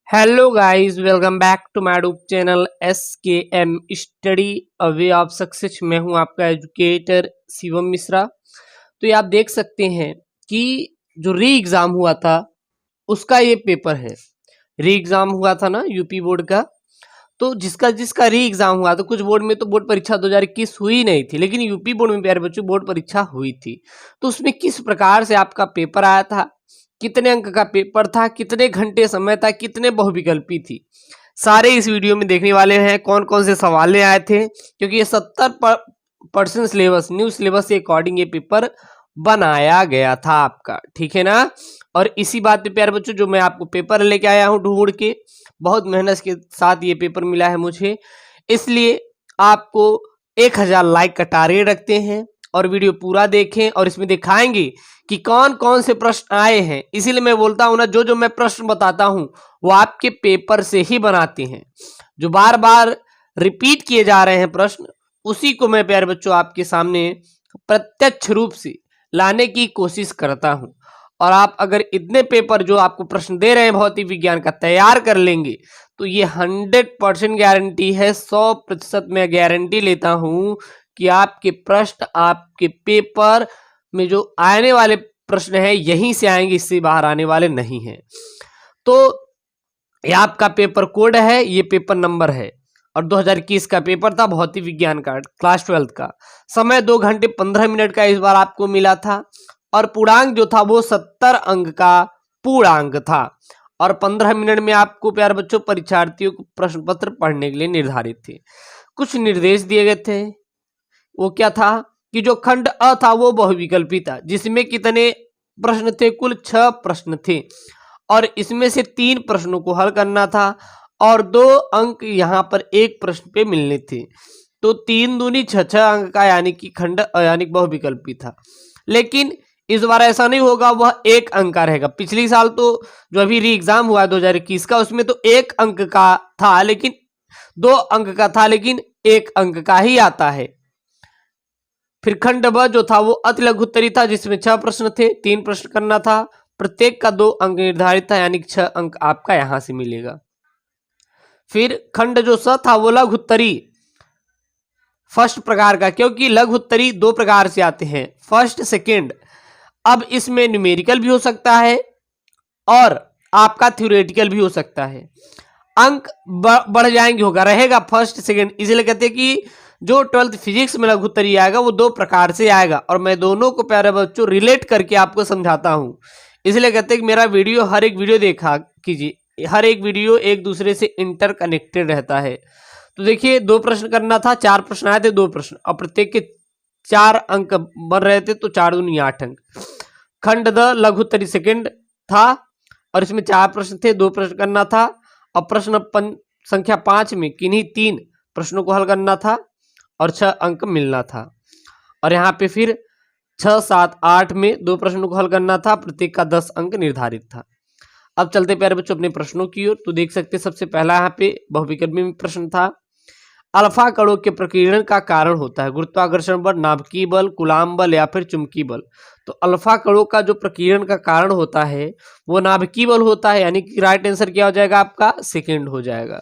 Hello guys, welcome back to my YouTube channel SKM study a way of success. मैं हूं आपका educator Shivam Mishra. तो ये आप देख सकते हैं कि जो री एग्ज़ाम हुआ था उसका ये पेपर है। री एग्ज़ाम हुआ था ना यूपी बोर्ड का। तो जिसका जिसका री एग्ज़ाम हुआ तो कुछ बोर्ड में तो बोर्ड परीक्षा 2021 हुई नहीं थी, लेकिन यूपी बोर्ड में प्यारे बच्चों बोर्ड परीक्षा हुई थी। तो उसमें किस प्रकार से आपका पेपर आया था, कितने अंक का पेपर था, कितने घंटे समय था, कितने बहुविकल्पी थी, सारे इस वीडियो में देखने वाले हैं। कौन कौन से सवाल आए थे, क्योंकि ये 70% सिलेबस न्यू सिलेबस के अकॉर्डिंग ये पेपर बनाया गया था आपका, ठीक है ना। और इसी बात पे प्यारे बच्चों जो मैं आपको पेपर लेके आया हूँ ढूंढ के, बहुत मेहनत के साथ ये पेपर मिला है मुझे, इसलिए आपको 1000 लाइक का टारगेट रखते हैं और वीडियो पूरा देखें। और इसमें दिखाएंगे कि कौन कौन से प्रश्न आए हैं। इसीलिए मैं बोलता हूं ना, जो जो मैं प्रश्न बताता हूं वो आपके पेपर से ही बनाते हैं। जो बार बार रिपीट किए जा रहे हैं प्रश्न, उसी को मैं प्यारे बच्चों आपके सामने प्रत्यक्ष रूप से लाने की कोशिश करता हूं। और आप अगर इतने पेपर जो आपको प्रश्न दे रहे हैं भौतिक विज्ञान का तैयार कर लेंगे तो ये 100% गारंटी है, 100% मैं गारंटी लेता हूं कि आपके प्रश्न आपके पेपर में जो आने वाले प्रश्न है यहीं से आएंगे, इससे बाहर आने वाले नहीं हैं। तो ये आपका पेपर कोड है, ये पेपर नंबर है और 2021 का पेपर था भौतिक विज्ञान का क्लास 12 का। समय 2 घंटे 15 मिनट का इस बार आपको मिला था और पूर्णांक जो था वो 70 अंक का पूर्णांक था। और 15 मिनट में आपको प्यारे बच्चों परीक्षार्थियों को प्रश्न पत्र पढ़ने के लिए निर्धारित थे। कुछ निर्देश दिए गए थे। वो क्या था कि जो खंड अ था वो बहुविकल्पी था, जिसमें कितने प्रश्न थे, कुल 6 प्रश्न थे और इसमें से 3 प्रश्नों को हल करना था और 2 अंक यहाँ पर एक प्रश्न पे मिलने थे। तो 3 दूनी 6 अंक का यानी कि खंड अ यानी बहुविकल्पी था। लेकिन इस बार ऐसा नहीं होगा, वह 1 अंक का रहेगा। पिछली साल तो जो अभी री एग्जाम हुआ 2021 का, उसमें तो 1 अंक का था, लेकिन 2 अंक का था, लेकिन 1 अंक का ही आता है। फिर खंड ब जो था वो अति लघु उत्तरी था, जिसमें 6 प्रश्न थे, 3 प्रश्न करना था, प्रत्येक का 2 अंक निर्धारित था, यानी 6 अंक आपका यहां से मिलेगा। फिर खंड जो स था वो लघु उत्तरी फर्स्ट प्रकार का, क्योंकि लघु उत्तरी 2 प्रकार से आते हैं, फर्स्ट सेकंड। अब इसमें न्यूमेरिकल भी हो सकता है और आपका थ्योरेटिकल भी हो सकता है। अंक बढ़ जाएंगे, होगा रहेगा फर्स्ट सेकंड। इसलिए कहते हैं कि जो 12th फिजिक्स में लघु उत्तरी आएगा वो 2 प्रकार से आएगा और मैं दोनों को प्यारे बच्चों रिलेट करके आपको समझाता हूं। इसलिए कहते हैं कि मेरा वीडियो हर एक वीडियो देखा कीजिए, हर एक वीडियो एक दूसरे से इंटरकनेक्टेड रहता है। तो देखिए 2 प्रश्न करना था, 4 प्रश्न आए थे, 2 प्रश्न और प्रत्येक के 4 अंक बन रहे थे, तो 4 दूनी 8 अंक। खंड द लघु उत्तरी सेकंड था और इसमें 4 प्रश्न थे, 2 प्रश्न करना था और प्रश्न संख्या 5 में किन्हीं 3 प्रश्नों को हल करना था और 6 अंक मिलना था। और यहाँ पे फिर 6, 7, 8 में 2 प्रश्नों को हल करना था, प्रत्येक का 10 अंक निर्धारित था। अब चलते प्यारे बच्चों अपने प्रश्नों की ओर। तो देख सकते सबसे पहला यहाँ पे बहुविकल्पी में प्रश्न था, अल्फा कणों के प्रकीर्णन का कारण होता है गुरुत्वाकर्षण बल, नाभिकीय बल, कूलाम बल या फिर चुंबकीय बल। तो अल्फा कणों का जो प्रकीर्णन का कारण होता है वो नाभिकीय बल होता है, यानी कि राइट आंसर क्या हो जाएगा आपका, सेकंड हो जाएगा।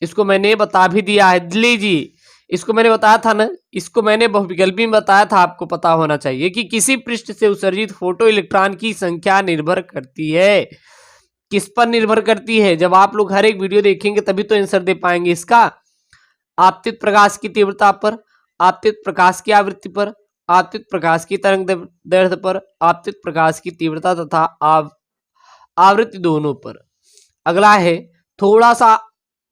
इसको मैंने बता भी दिया है दिल्ली जी, इसको मैंने बताया था ना, इसको मैंने बहुविकल्पी में बताया था, आपको पता होना चाहिए कि किसी पृष्ठ से उत्सर्जित फोटो इलेक्ट्रॉन की संख्या निर्भर करती है। किस पर निर्भर करती है? जब आप लोग हर एक वीडियो देखेंगे तभी तो आंसर दे पाएंगे इसका। आपतित प्रकाश की तीव्रता पर, आपतित प्रकाश की आवृत्ति पर, आपतित प्रकाश की तरंग दैर्ध्य पर, आपतित प्रकाश की तीव्रता तथा आवृत्ति दोनों पर। अगला है, थोड़ा सा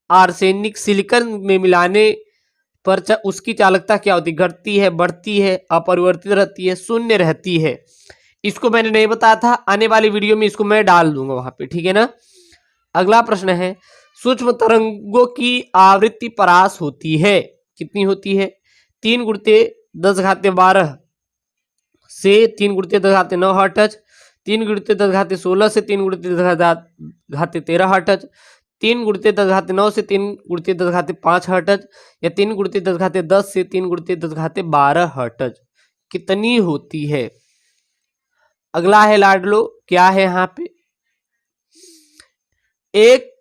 आर्सेनिक सिलिकॉन में मिलाने पर उसकी चालकता क्या होती है, घटती है, बढ़ती है, अपरिवर्तित रहती है, शून्य रहती है। इसको मैंने नहीं बताया था, आने वाली वीडियो में इसको मैं डाल दूंगा वहां पे, ठीक है ना। अगला प्रश्न है, सूक्ष्म तरंगों की आवृत्ति परास होती है, कितनी होती है? 3 गुणित 10⁻12 से 3 गुणित 10⁻9 हर्ट्ज, 3 गुणित 10⁻16 से 3 गुणित 10⁻13 हर्ट्ज, 3 गुणित 10⁻9 से 3 गुणित 10⁻5 हर्ट्ज या 3 गुणित 10⁻10 से 3 गुणित 10⁻12 हर्ट्ज कितनी होती है? अगला है लाडलो, क्या है यहाँ पे, एक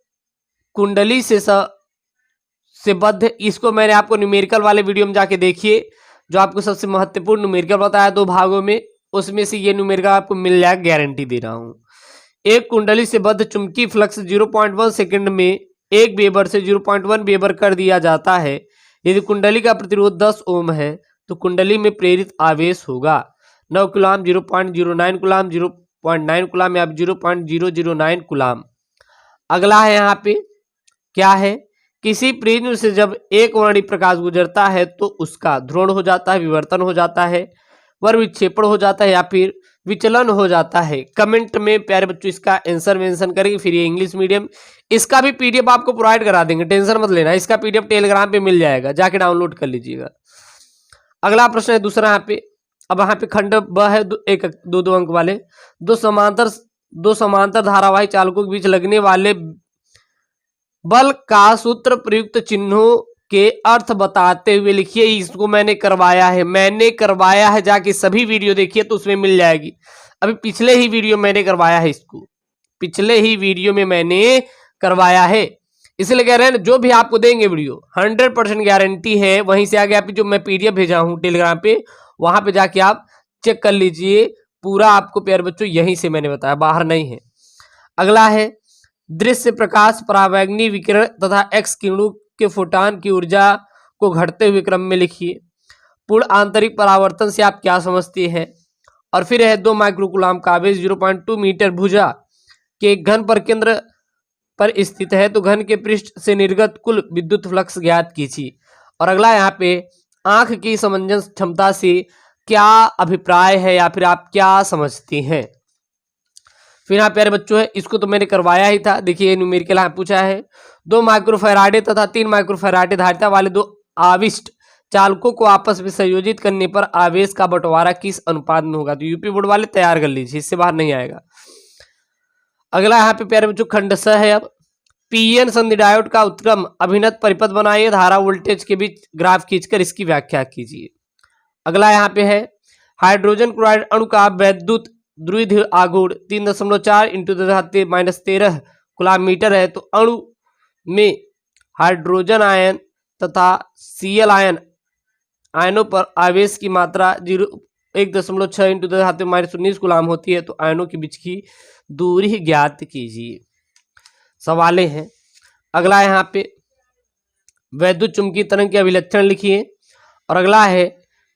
कुंडली से बद्ध, इसको मैंने आपको न्यूमेरिकल वाले वीडियो में जाके देखिए, जो आपको सबसे महत्वपूर्ण न्यूमेरिकल बताया 2 भागों में, उसमें से ये न्यूमेरिकल आपको मिल जाएगा, गारंटी दे रहा हूं। एक कुंडली से बद्ध चुंबकीय फ्लक्स 0.1 सेकंड में 1 वेबर से 0.1 वेबर कर दिया जाता है। यदि कुंडली का प्रतिरोध 10 ओम है तो कुंडली में प्रेरित आवेश होगा 9 कूलाम, 0.09 कूलाम, 0.9 कूलाम या 0.009 कूलाम। अगला है यहाँ पे क्या है, किसी प्रिज्म से जब एक वर्णी प्रकाश गुजरता है तो उसका ध्रुवण हो जाता है, विवर्तन हो जाता है, वर विक्षेपण हो जाता है या फिर विचलन हो जाता है। कमेंट में प्यारे बच्चों इसका आंसर मेंशन करेंगे। फिर ये इंग्लिश मीडियम, इसका भी पीडीएफ आपको प्रोवाइड करा देंगे, टेंशन मत लेना, इसका पीडीएफ टेलीग्राम पे मिल जाएगा, जाके डाउनलोड कर लीजिएगा। अगला प्रश्न है दूसरा यहाँ पे, अब यहाँ पे खंड ब है, एक 2-2 अंक वाले, दो समांतर धारावाही चालकों के बीच लगने वाले बल का सूत्र प्रयुक्त चिन्हों के अर्थ बताते हुए लिखिए। इसको मैंने करवाया है, जाके सभी वीडियो देखिए तो उसमें मिल जाएगी। अभी पिछले ही वीडियो मैंने करवाया है, इसको पिछले ही वीडियो में मैंने करवाया है, इसलिए कह रहे हैं जो भी आपको देंगे वीडियो 100% गारंटी है। वहीं से आगे आप जो मैं पीडीएफ भेजा हूं टेलीग्राम पे, वहां पे जाके आप चेक कर लीजिए, पूरा आपको प्यारे बच्चों यहीं से मैंने बताया, बाहर नहीं है। अगला है दृश्य प्रकाश परावैंगनी विकिरण तथा एक्स किरणों के फोटॉन की ऊर्जा को घटते हुए क्रम में लिखिए। पूर्ण आंतरिक परावर्तन से आप क्या समझते हैं। और फिर है 2 माइक्रोकूलाम का आवेश 0.2 मीटर भुजा के घन पर केंद्र पर स्थित है तो घन के पृष्ठ से निर्गत कुल विद्युत फ्लक्स ज्ञात कीजिए। और अगला यहाँ पे आंख की समंजस क्षमता से क्या अभिप्राय है या फिर आप क्या समझते हैं। फिर यहाँ प्यारे बच्चों है, इसको तो मैंने करवाया ही था, देखिए न्यूमेरिकल यहाँ पूछा है 2 माइक्रोफैराडे तथा 3 माइक्रोफैराडे धारिता वाले 2 आविष्ट चालकों को आपस में संयोजित करने पर आवेश का बंटवारा किस अनुपात में होगा। तो यूपी बोर्ड वाले तैयार कर लीजिए, इससे बाहर नहीं आएगा। अगला यहाँ पे प्यारे बच्चों खंड स है, अब पीएन संधि डायोड का उत्क्रम अभिन्नत परिपथ बनाइए, धारा वोल्टेज के बीच ग्राफ खींचकर इसकी व्याख्या कीजिए। अगला यहाँ पे है हाइड्रोजन क्लोराइड अणु का वैद्युत द्विध्रुव आघूर्ण 3.4 × 10⁻13 कूलाम मीटर है। तो अणु में हाइड्रोजन आयन तथा सीएल आयनों पर आवेश की मात्रा 1.6 × 10⁻19 कूलाम होती है। तो आयनों के बीच की दूरी ज्ञात कीजिए। सवालें हैं। अगला यहाँ पे वैद्युत चुंबकीय तरंग के अभिलक्षण लिखिए। और अगला है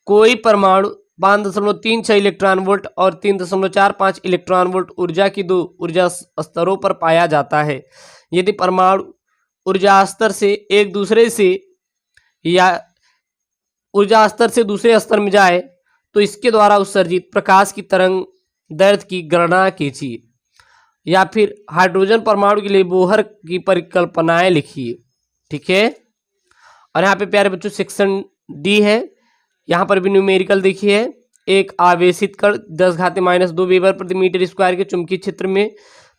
कोई परमाणु 5.36 इलेक्ट्रॉन वोल्ट और 3.45 इलेक्ट्रॉन वोल्ट ऊर्जा की 2 ऊर्जा स्तरों पर पाया जाता है। यदि परमाणु ऊर्जा स्तर से दूसरे स्तर में जाए तो इसके द्वारा उत्सर्जित प्रकाश की तरंग दैर्घ्य की गणना कीजिए। या फिर हाइड्रोजन परमाणु के लिए बोहर की परिकल्पनाएं लिखिए। ठीक है। और यहाँ पे प्यारे बच्चों सेक्शन डी है, यहाँ पर भी न्यूमेरिकल देखिए, एक आवेशित कण 10⁻² वेबर प्रति मीटर स्क्वायर के चुंबकीय क्षेत्र में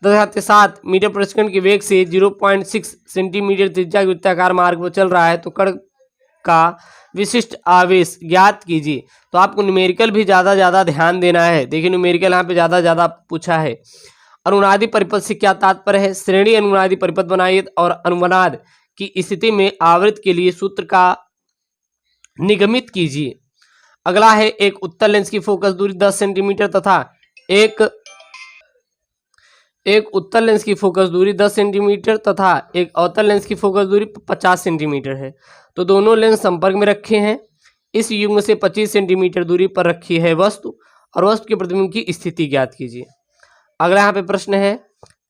10�7 मीटर प्रति सेकंड के वेग से 0.6 सेंटीमीटर त्रिज्या के वृत्ताकार मार्ग पर चल रहा है। तो कण का विशिष्ट आवेश ज्ञात कीजिए। तो आपको न्यूमेरिकल भी ज़्यादा ध्यान देना है। देखिए न्यूमेरिकल यहाँ पे ज़्यादा पूछा है। अनुनादी परिपथ से क्या तात्पर्य है, श्रेणी अनुनादी परिपथ बनाइए और अनुनाद की स्थिति में आवृत्ति के लिए सूत्र का निगमित कीजिए। अगला है एक उत्तल लेंस की फोकस दूरी 10 सेंटीमीटर तथा एक उत्तल लेंस की फोकस दूरी 10 सेंटीमीटर तथा एक अवतल लेंस की फोकस दूरी 50 सेंटीमीटर है। तो दोनों लेंस संपर्क में रखे हैं। इस युग्म से 25 सेंटीमीटर दूरी पर रखी है वस्तु और वस्तु के प्रतिबिंब की स्थिति ज्ञात कीजिए। अगला यहाँ पे प्रश्न है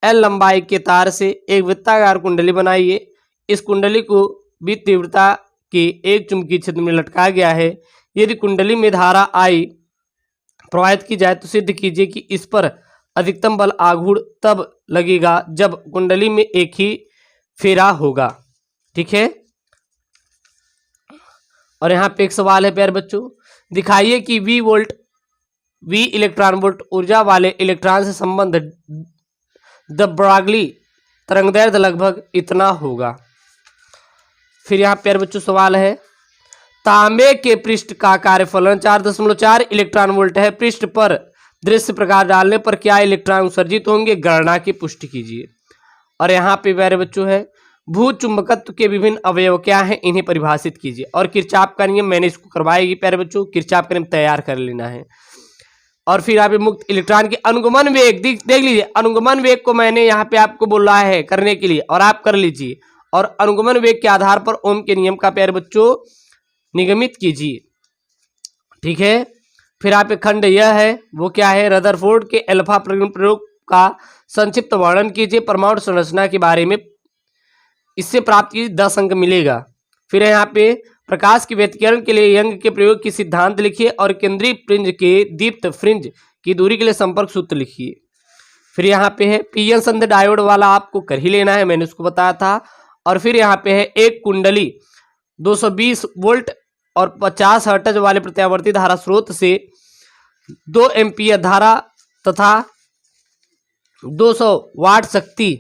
एल लंबाई के तार से एक वृत्ताकार कुंडली बनाइए। इस कुंडली को भी तीव्रता के एक चुंबकीय क्षेत्र में लटकाया गया है। यदि कुंडली में धारा आई प्रवाहित की जाए तो सिद्ध कीजिए कि इस पर अधिकतम बल आघूर्ण तब लगेगा जब कुंडली में एक ही फेरा होगा। ठीक है। और यहाँ पे एक सवाल है प्यारे बच्चों, दिखाइए कि V इलेक्ट्रॉन वोल्ट ऊर्जा वाले इलेक्ट्रॉन से संबंध द ब्रागली तरंगदैर्घ्य लगभग इतना होगा। फिर यहाँ प्यारे बच्चों सवाल है तांबे के पृष्ठ का कार्यफलन 4.4 इलेक्ट्रॉन वोल्ट है। पृष्ठ पर दृश्य प्रकाश डालने पर क्या इलेक्ट्रॉन उत्सर्जित होंगे, गणना की पुष्टि कीजिए। और यहाँ पे प्यारे बच्चों है भूचुंबकत्व के विभिन्न अवयव क्या हैं, इन्हें परिभाषित कीजिए। और किरचॉफ का नियम मैंने इसको करवाएगी प्यारे बच्चों, किरचॉफ का नियम तैयार कर लेना है। और फिर यहाँ पे मुक्त इलेक्ट्रॉन के अनुगमन वेग देख लीजिए, अनुगमन वेग को मैंने यहाँ पे आपको बोला है करने के लिए और आप कर लीजिए। और अनुगमन वेग के आधार पर ओम के नियम का प्यारे बच्चों निगमित कीजिए, ठीक है। फिर यहाँ पे खंड यह है वो क्या है, रदरफोर्ड के अल्फा प्रयोग का संक्षिप्त वर्णन कीजिए, परमाणु संरचना के बारे में, इससे प्राप्त कीजिए 10 अंक मिलेगा। फिर यहाँ पे प्रकाश के व्यतिकरण के लिए यंग के प्रयोग की सिद्धांत लिखिए और केंद्रीय फ्रिंज के दीप्त फ्रिंज की दूरी के लिए संपर्क सूत्र लिखिए। फिर यहाँ पे है पीएन संध डायोड वाला आपको कर ही लेना है, मैंने उसको बताया था। और फिर यहाँ पे है एक कुंडली 220 वोल्ट और 50 हर्ट्ज वाले प्रत्यावर्ती धारा स्रोत से 2 एम्पीयर धारा तथा 200 वाट शक्ति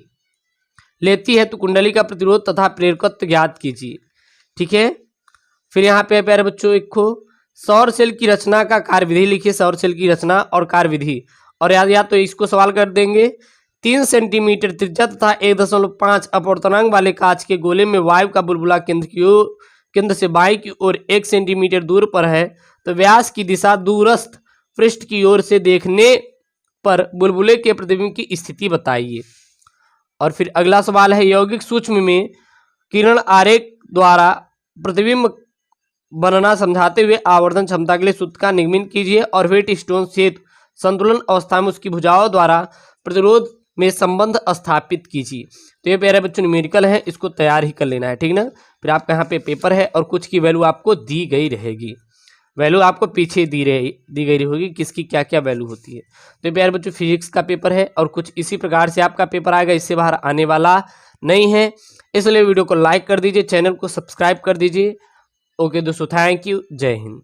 लेती है तो कुंडली का प्रतिरोध तथा प्रेरकत्व ज्ञात कीजिए, ठीक है। फिर यहाँ पे प्यारे बच्चों एक सौर सेल की रचना का कार्यविधि लिखिए, सौर सेल की रचना और कार्यविधि। और या तो इसको सवाल कर देंगे, 3 सेंटीमीटर त्रिज्या तथा 1.5 अपवर्तनांक वाले कांच के गोले में वायु का बुलबुला केंद्र से बाईं की ओर 1 सेंटीमीटर दूर पर है तो व्यास की दिशा दूरस्थ पृष्ठ की ओर से देखने पर बुलबुले के प्रतिबिंब की स्थिति बताइए। और फिर अगला सवाल है, यौगिक सूक्ष्म में किरण आरेख द्वारा प्रतिबिंब बनना समझाते हुए आवर्धन क्षमता के लिए सूत्र का निगमन कीजिए। और वेट स्टोन सेतु संतुलन अवस्था में उसकी भुजाओं द्वारा प्रतिरोध में संबंध स्थापित कीजिए। तो ये प्यारे बच्चों न्यूमेरिकल है, इसको तैयार ही कर लेना है, ठीक ना। फिर आपका यहाँ पे पेपर है और कुछ की वैल्यू आपको दी गई रहेगी, वैल्यू आपको पीछे दी गई होगी किसकी क्या क्या वैल्यू होती है। तो प्यारे बच्चों फिजिक्स का पेपर है और कुछ इसी प्रकार से आपका पेपर आएगा, इससे बाहर आने वाला नहीं है। इसलिए वीडियो को लाइक कर दीजिए, चैनल को सब्सक्राइब कर दीजिए। ओके दोस्तों, थैंक यू, जय हिंद।